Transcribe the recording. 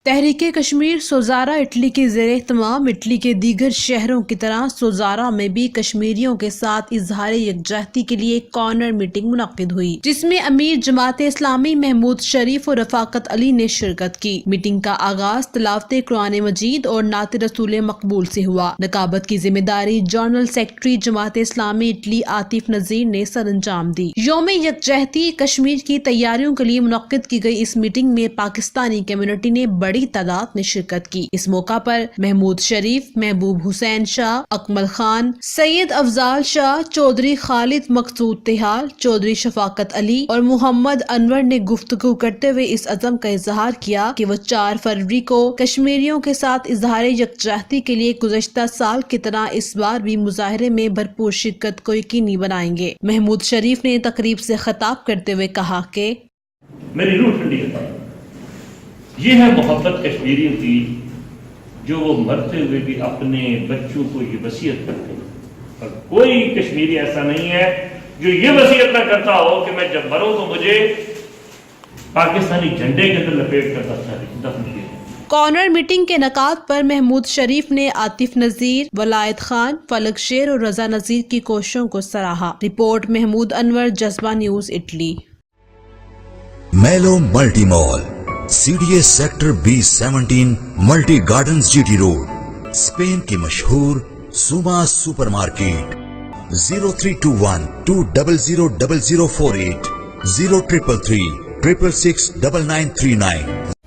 تحریک کشمیر سوزارا اٹلی کے زیر اہتمام اٹلی کے دیگر شہروں کی طرح سوزارا میں بھی کشمیریوں کے ساتھ اظہار یکجہتی کے لیے ایک کارنر میٹنگ منعقد ہوئی، جس میں امیر جماعت اسلامی محمود شریف اور رفاقت علی نے شرکت کی۔ میٹنگ کا آغاز تلاوت قرآن مجید اور نعت رسول مقبول سے ہوا۔ نقابت کی ذمہ داری general secretary Jamaat Islami Italy Atif Nazir نے سر انجام دی۔ یوم یکجہتی کشمیر کی تیاریوں کے لیے منعقد کی گئی اس میٹنگ میں پاکستانی کمیونٹی نے بڑی تعداد میں شرکت کی۔ اس موقع پر محمود شریف، محبوب حسین شاہ، اکمل خان، سید افضال شاہ، چودھری خالد مقصود تہال، چودھری شفاقت علی اور محمد انور نے گفتگو کرتے ہوئے اس عزم کا اظہار کیا کہ وہ 4 فروری کو کشمیریوں کے ساتھ اظہار یکجہتی کے لیے گزشتہ سال کی طرح اس بار بھی مظاہرے میں بھرپور شرکت کو یقینی بنائیں گے۔ محمود شریف نے تقریب سے خطاب کرتے ہوئے کہا کہ میری روح ٹھنڈی ہے، یہ ہے محبت کشمیریوں کی، جو وہ مرتے ہوئے بھی اپنے بچوں کو یہ وصیت کرتے ہیں، اور کوئی کشمیری ایسا نہیں ہے جو یہ وصیت نہ کرتا ہو کہ میں جب مروں تو مجھے پاکستانی جھنڈے کے اندر لپیٹ کر دفن کیا۔ کارنر میٹنگ کے انعقاد پر محمود شریف نے عاطف نذیر، ولایت خان، فلک شیر اور رضا نذیر کی کوششوں کو سراہا۔ Report Mahmood Anwar, Jazba news, Italy. میلو multi mall, CDA sector B17، multi gardens GT road, Spain کی مشہور سوما سپر مارکیٹ۔ 0321-2000048، 0333-666-9939۔